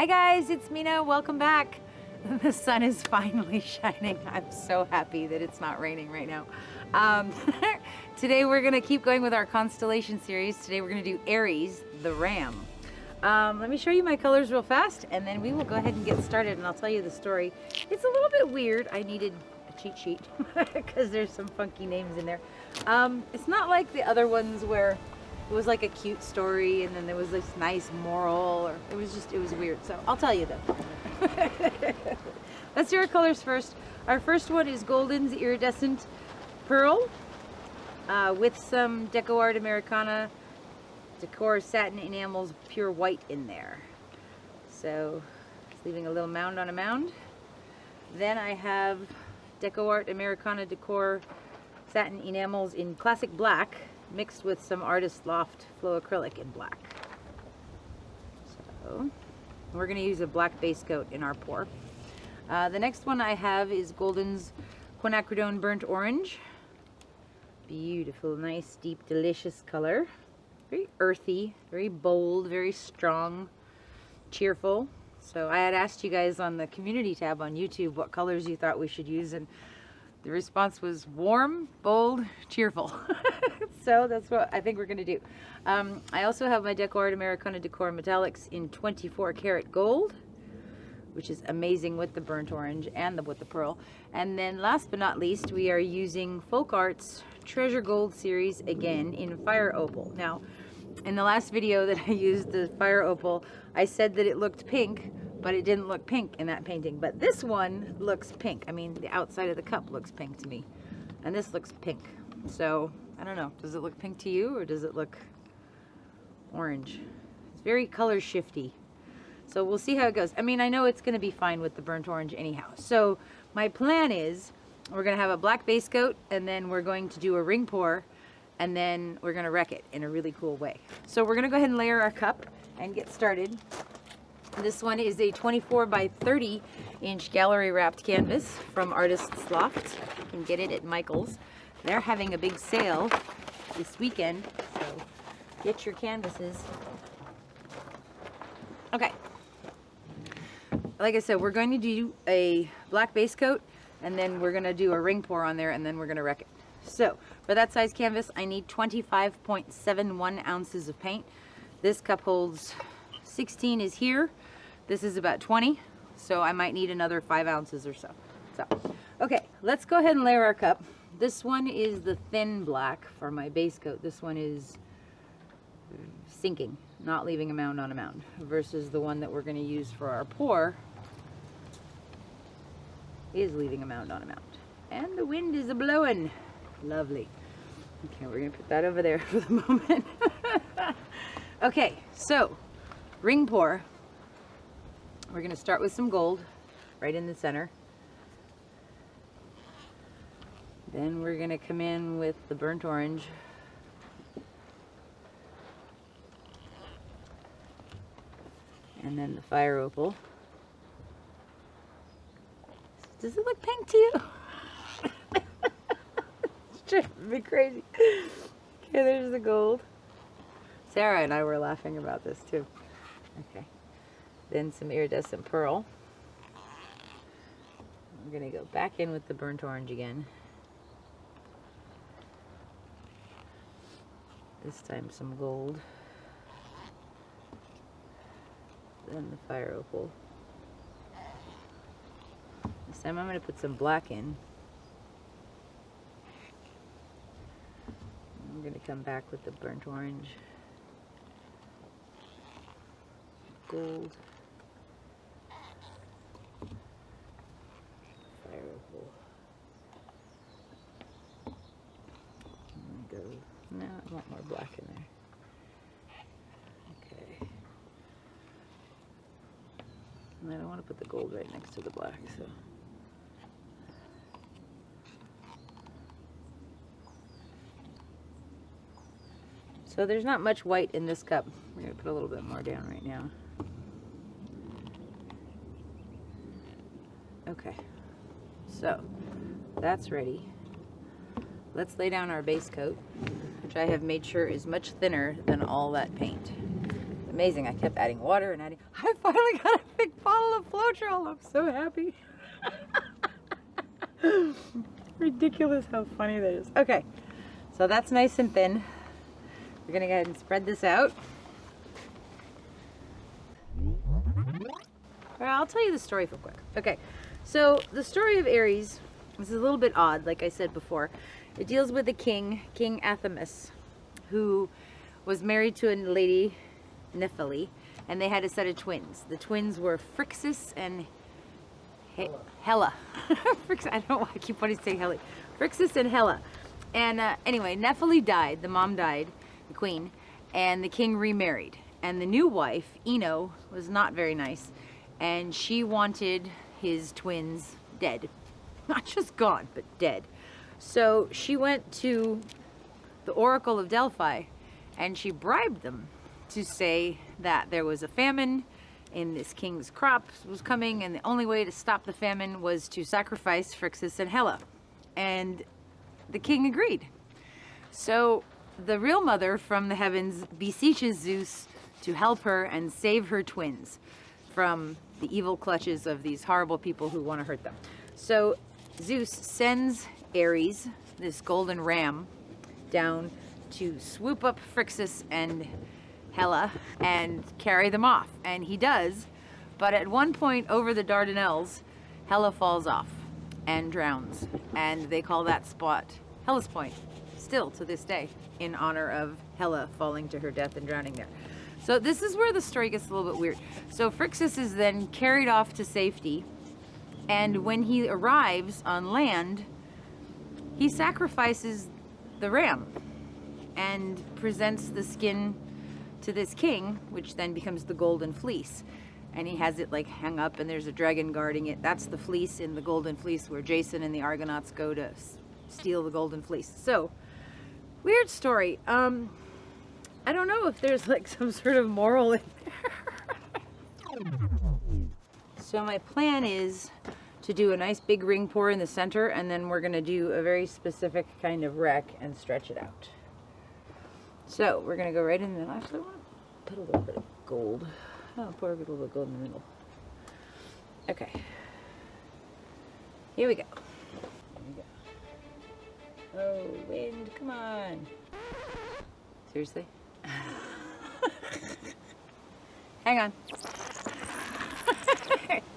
Hi guys, it's Mina. Welcome back. The sun is finally shining. I'm so happy that it's not raining right now. Today we're gonna keep going with our Constellation Series. Today we're gonna do Aries, the Ram. Let me show you my colors real fast and then we will go ahead and get started and I'll tell you the story. It's a little bit weird. I needed a cheat sheet because there's some funky names in there. It's not like the other ones where it was like a cute story and then there was this nice moral, or it was weird. So I'll tell you though. Let's do our colors first. Our first one is Golden's Iridescent Pearl with some DecoArt Americana Decor Satin Enamels pure white in there. So just leaving a little mound on a mound. Then I have DecoArt Americana Decor Satin Enamels in classic black mixed with some artist Loft Flow Acrylic in black. So we're going to use a black base coat in our pour. The next one I have is Golden's Quinacridone Burnt Orange. Beautiful, nice, deep, delicious color. Very earthy, very bold, very strong, cheerful. So I had asked you guys on the community tab on YouTube what colors you thought we should use, and the response was warm, bold, cheerful. So that's what I think we're going to do. I also have my DecoArt Americana Decor Metallics in 24 karat gold, which is amazing with the burnt orange and with the pearl. And then last but not least, we are using Folk Art's Treasure Gold series again in Fire Opal. Now, in the last video that I used the Fire Opal, I said that it looked pink, but it didn't look pink in that painting. But this one looks pink. I mean, the outside of the cup looks pink to me. And this looks pink. So, I don't know. Does it look pink to you or does it look orange? It's very color shifty. So we'll see how it goes. I mean, I know it's going to be fine with the burnt orange anyhow. So my plan is we're going to have a black base coat and then we're going to do a ring pour and then we're going to wreck it in a really cool way. So we're going to go ahead and layer our cup and get started. This one is a 24 by 30 inch gallery wrapped canvas from Artist's Loft. You can get it at Michael's. They're having a big sale this weekend, so get your canvases. Okay. Like I said, we're going to do a black base coat and then we're going to do a ring pour on there and then we're going to wreck it. So for that size canvas, I need 25.71 ounces of paint. This cup holds 16 is here. This is about 20, so I might need another 5 ounces or so. Okay, let's go ahead and layer our cup. This one is the thin black for my base coat. This one is sinking, not leaving a mound on a mound, versus the one that we're going to use for our pour is leaving a mound on a mound. And the wind is a-blowing. Lovely. Okay, we're going to put that over there for the moment. Okay, so ring pour. We're going to start with some gold right in the center. Then we're going to come in with the burnt orange. And then the fire opal. Does it look pink to you? It's driving me crazy. Okay, there's the gold. Sarah and I were laughing about this too. Okay. Then some iridescent pearl. We're going to go back in with the burnt orange again. This time some gold. Then the fire opal. This time I'm going to put some black in. I'm going to come back with the burnt orange. Gold. Fire opal. Go. No, I want more black in there. Okay. And I don't want to put the gold right next to the black, so. So there's not much white in this cup. We're going to put a little bit more down right now. Okay. So that's ready. Let's lay down our base coat, which I have made sure is much thinner than all that paint amazing. I kept adding water and adding. I finally got a big bottle of Floetrol. I'm so happy. Ridiculous how funny that is. Okay, so that's nice and thin. We're gonna go ahead and spread this out. Well, I'll tell you the story real quick. Okay, so the story of Aries, this is a little bit odd, like I said before. It deals with a king, King Athamas, who was married to a lady, Nephili, and they had a set of twins. The twins were Phrixus and Hella. I don't know why I keep wanting to say Helle. Phrixus and Hella. And anyway, Nephili died, the mom died, the queen, and the king remarried. And the new wife, Ino, was not very nice, and she wanted his twins dead. Not just gone, but dead. So she went to the Oracle of Delphi, and she bribed them to say that there was a famine in this king's crops was coming, and the only way to stop the famine was to sacrifice Phrixus and Helle. And the king agreed. So the real mother from the heavens beseeches Zeus to help her and save her twins from the evil clutches of these horrible people who want to hurt them. So Zeus sends Aries, this golden ram, down to swoop up Phrixus and Helle and carry them off. And he does, but at one point over the Dardanelles, Helle falls off and drowns. And they call that spot Helle's Point, still to this day, in honor of Helle falling to her death and drowning there. So this is where the story gets a little bit weird. So Phrixus is then carried off to safety, and when he arrives on land, he sacrifices the ram and presents the skin to this king, which then becomes the golden fleece. And he has it like hang up, and there's a dragon guarding it. That's the fleece in the golden fleece where Jason and the Argonauts go to steal the golden fleece. So, weird story. I don't know if there's like some sort of moral in there. So my plan is to do a nice big ring pour in the center, and then we're gonna do a very specific kind of wreck and stretch it out. So we're gonna go right in there. Actually, I want to put a little bit of gold. I'll pour a little bit of gold in the middle. Okay. Here we go. Here we go. Oh, wind, come on. Seriously? Hang on.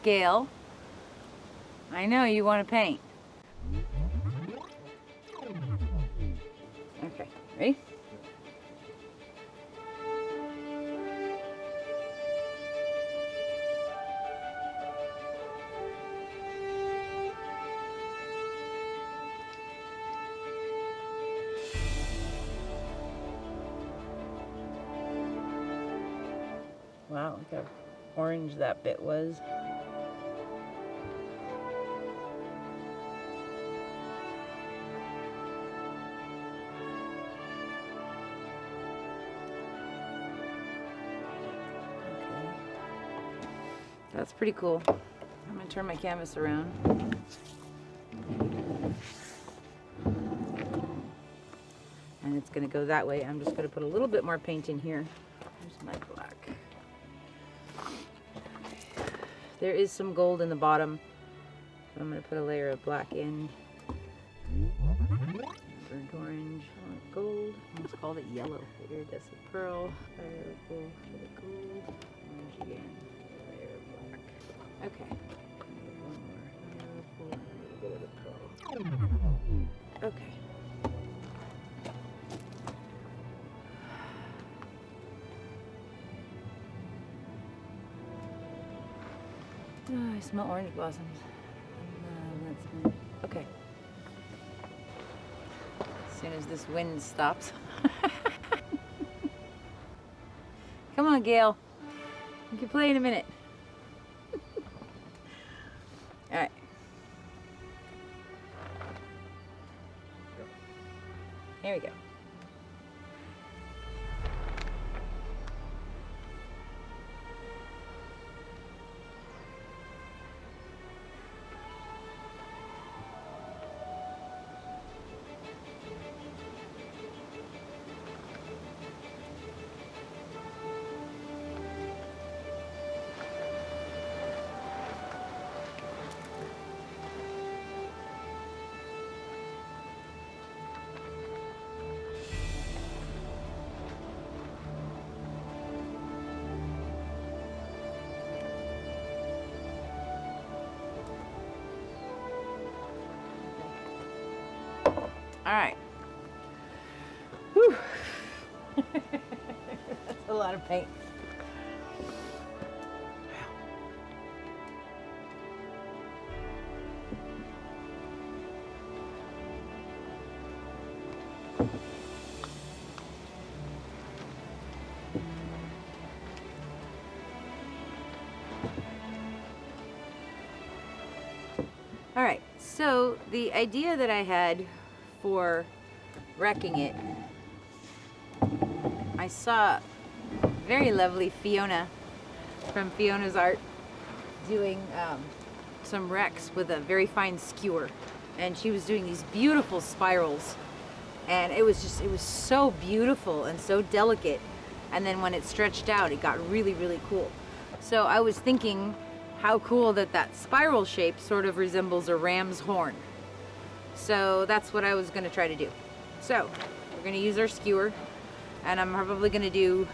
Gail, I know you want to paint. Okay, ready? Wow, look how orange that bit was. Okay. That's pretty cool. I'm gonna turn my canvas around. And it's gonna go that way. I'm just gonna put a little bit more paint in here. Here's my black. There is some gold in the bottom, so I'm going to put a layer of black in. Burnt orange, gold. Let's call it yellow. Iridescent Pearl. Purple for the gold. Orange again. Layer of black. Okay. One more. Purple. A little bit of the pearl. Okay. Oh, I smell orange blossoms. Okay. As soon as this wind stops. Come on, Gail. You can play in a minute. All right. Here we go. right. Whew. That's a lot of paint. All right, so the idea that I had for wrecking it, I saw very lovely Fiona from Fiona's Art doing some wrecks with a very fine skewer, and she was doing these beautiful spirals, and it was so beautiful and so delicate, and then when it stretched out it got really, really cool. So I was thinking how cool that that spiral shape sort of resembles a ram's horn. So that's what I was going to try to do. So we're going to use our skewer, and I'm probably going to do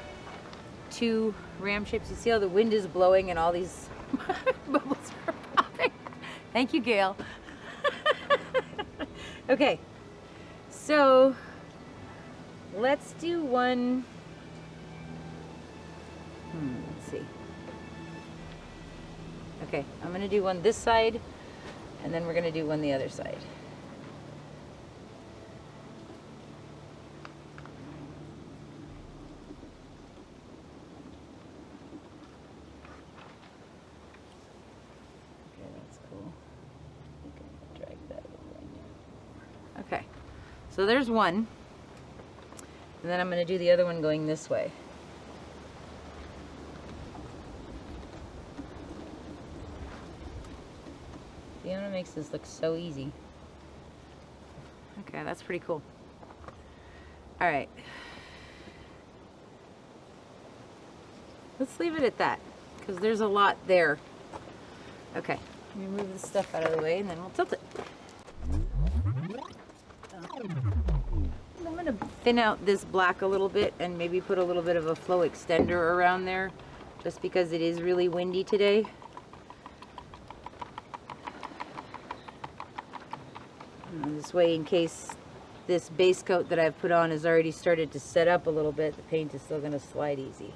2 ram shapes. You see how the wind is blowing and all these bubbles are popping? Thank you, Gail. Okay, so let's do one. Let's see. Okay, I'm going to do one this side, and then we're going to do one the other side. Okay, that's cool. You can drag that over in there. Okay, so there's one, and then I'm going to do the other one going this way. Fiona makes this look so easy. Okay, that's pretty cool. All right. Let's leave it at that, because there's a lot there. Okay, let me move this stuff out of the way and then we'll tilt it. I'm gonna thin out this black a little bit and maybe put a little bit of a flow extender around there, just because it is really windy today. This way, in case this base coat that I've put on has already started to set up a little bit, the paint is still going to slide easy.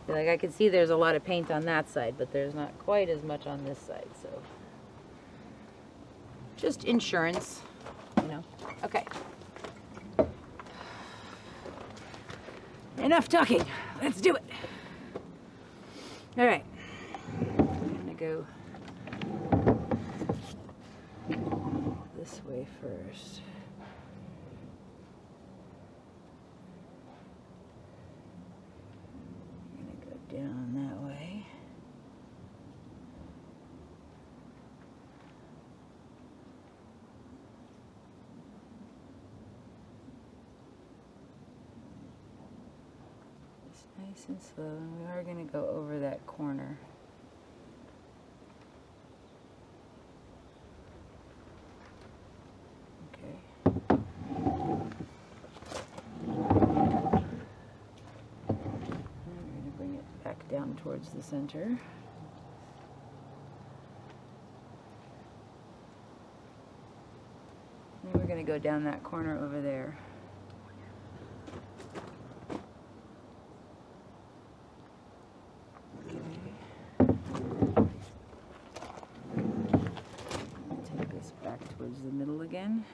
Like, I can see there's a lot of paint on that side, but there's not quite as much on this side, so just insurance, you know. Okay. Enough talking. Let's do it. All right. I'm going to go this way first. I'm going to go down that way. Just nice and slow, and we are going to go over that corner. Down towards the center. And we're going to go down that corner over there. Okay. Take this back towards the middle again.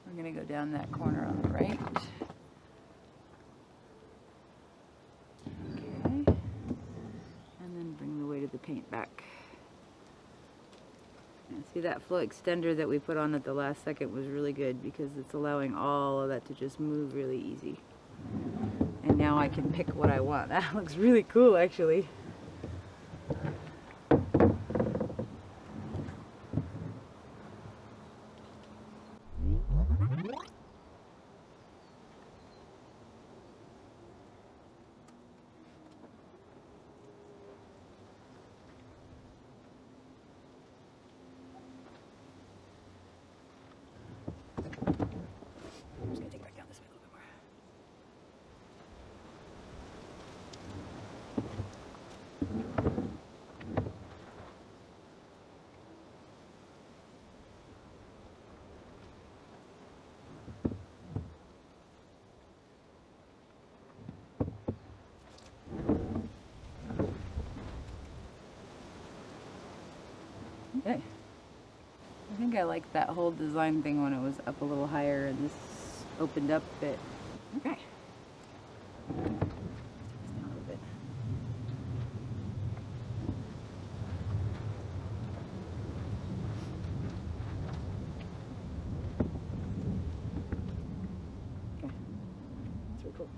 I'm going to go down that corner on the right. Okay. And then bring the weight of the paint back. And see, that flow extender that we put on at the last second was really good, because it's allowing all of that to just move really easy. And now I can pick what I want. That looks really cool, actually. Okay. I think I liked that whole design thing when it was up a little higher and this opened up a bit. Okay. Take this down a little bit. Okay. That's really cool.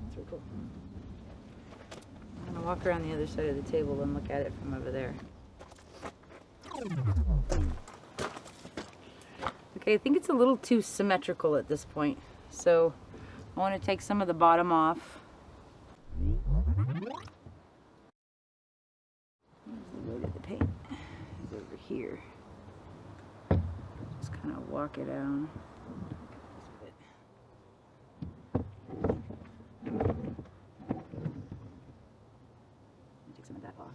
That's really cool. I'm gonna walk around the other side of the table and look at it from over there. Okay, I think it's a little too symmetrical at this point, so I want to take some of the bottom off. Where's the weight of the paint? It's over here. Just kind of walk it down. Take some of that off.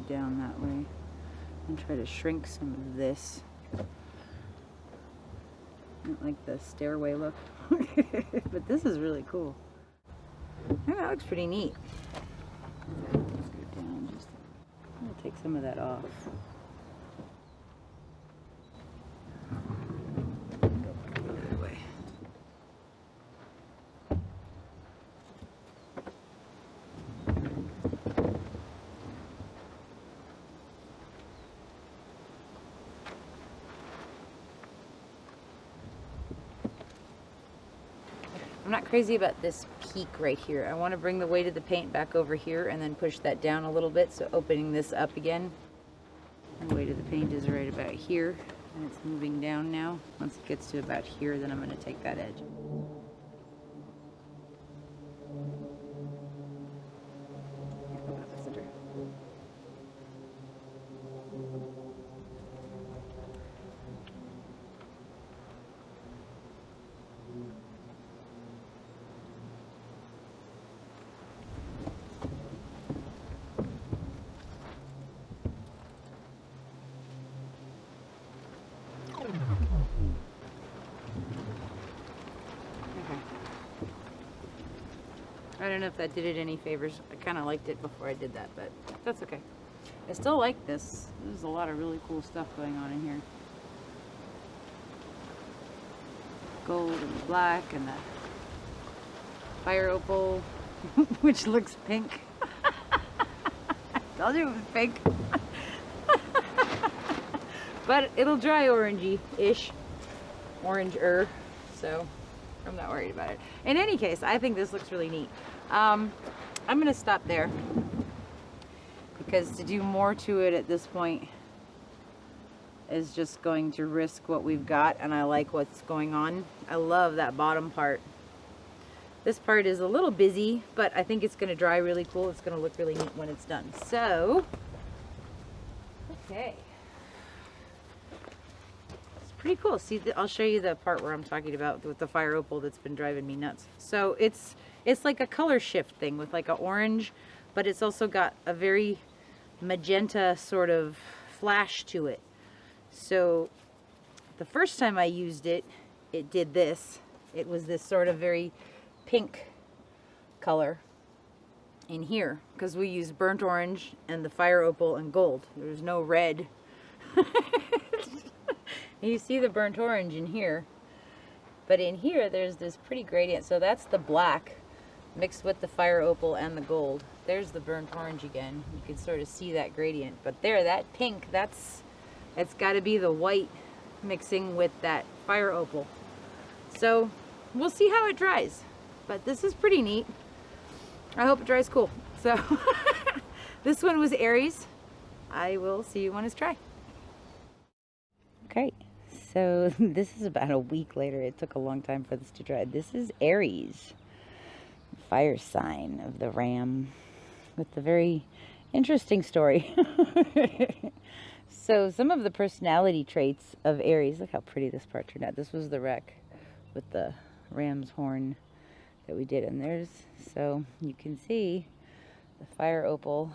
Down that way and try to shrink some of this. I don't like the stairway look, but this is really cool. Yeah, that looks pretty neat. Let's go down just. I'll take some of that off. Go the other way. I'm not crazy about this peak right here. I want to bring the weight of the paint back over here and then push that down a little bit, so opening this up again. The weight of the paint is right about here, and it's moving down now. Once it gets to about here, then I'm going to take that edge. I don't know if that did it any favors. I kind of liked it before I did that, but that's okay. I still like this. There's a lot of really cool stuff going on in here. Gold and black and the fire opal, which looks pink. I told you it was pink. But it'll dry orangey-ish. Orange-er. So I'm not worried about it. In any case, I think this looks really neat. I'm going to stop there because to do more to it at this point is just going to risk what we've got, and I like what's going on. I love that bottom part. This part is a little busy, but I think it's going to dry really cool. It's going to look really neat when it's done. So, okay. Pretty cool. See, I'll show you the part where I'm talking about with the fire opal that's been driving me nuts. So it's like a color shift thing with like an orange, but it's also got a very magenta sort of flash to it. So the first time I used it, it did this. It was this sort of very pink color in here because we used burnt orange and the fire opal and gold. There was no red. You see the burnt orange in here, but in here there's this pretty gradient. So that's the black mixed with the fire opal and the gold. There's the burnt orange again. You can sort of see that gradient, but there, that pink, it's got to be the white mixing with that fire opal. So we'll see how it dries, but this is pretty neat. I hope it dries cool. So this one was Aries. I will see you when it's dry. Okay, so this is about a week later. It took a long time for this to dry. This is Aries, fire sign of the ram, with the very Interesting story. So some of the personality traits of Aries, look how pretty this part turned out. This was the wreck with the ram's horn that we did in theirs. So you can see the fire opal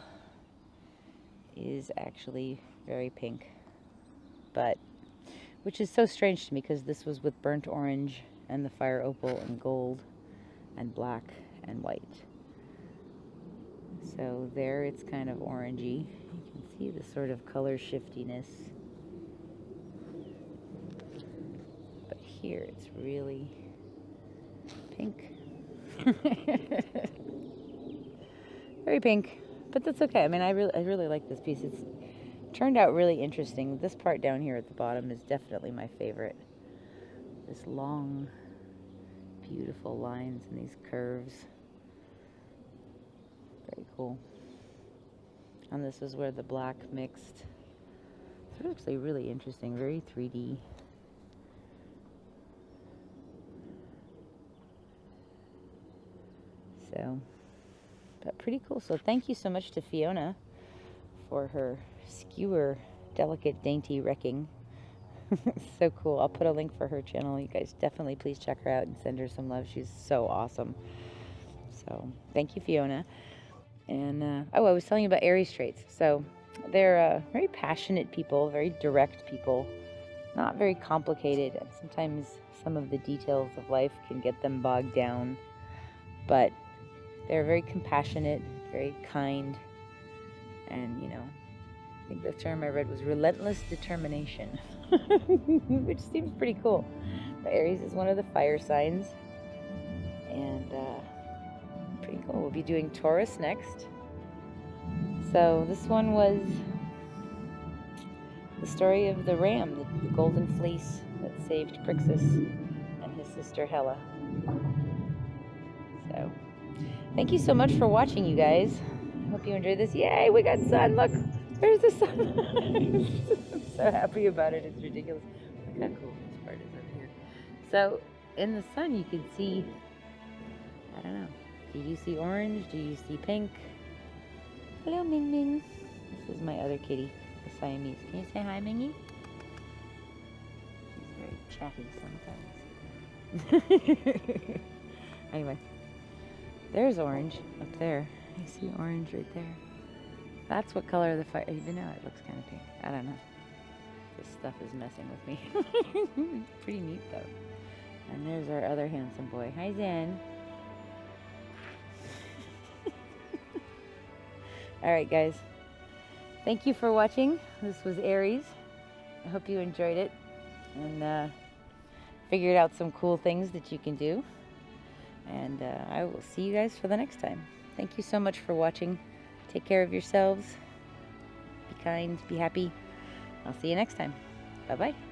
is actually very pink, but which is so strange to me because this was with burnt orange and the fire opal and gold and black and white. So there it's kind of orangey. You can see the sort of color shiftiness. But here it's really pink. Very pink, but that's okay. I mean, I really like this piece. It's turned out really interesting. This part down here at the bottom is definitely my favorite. This long, beautiful lines and these curves. Very cool. And this is where the black mixed. So it's actually really interesting, very 3D. So, but pretty cool. So thank you so much to Fiona for her skewer delicate dainty wrecking. So cool. I'll put a link for her channel. You guys definitely please check her out and send her some love. She's so awesome. So thank you, Fiona. And oh, I was telling you about Aries traits. So they're very passionate people, very direct people, not very complicated. And sometimes some of the details of life can get them bogged down, but they're very compassionate, very kind, and you know, I think the term I read was relentless determination, which seems pretty cool. But Aries is one of the fire signs, and pretty cool. We'll be doing Taurus next. So this one was the story of the ram, the golden fleece that saved Crixus and his sister Hela. So thank you so much for watching, you guys. I hope you enjoyed this. Yay, we got sun. Look, there's the sun. I'm so happy about it. It's ridiculous. Look how cool this part is over here. So in the sun, you can see, I don't know, do you see orange? Do you see pink? Hello, Ming Ming. This is my other kitty, the Siamese. Can you say hi, Mingy? She's very chatty sometimes. Anyway, there's orange up there. I see orange right there. That's what color the fire, even though it looks kind of pink. I don't know. This stuff is messing with me. Pretty neat though. And there's our other handsome boy. Hi, Zen. Alright guys, thank you for watching. This was Aries. I hope you enjoyed it and figured out some cool things that you can do. And I will see you guys for the next time. Thank you so much for watching. Take care of yourselves. Be kind, be happy. I'll see you next time. Bye-bye.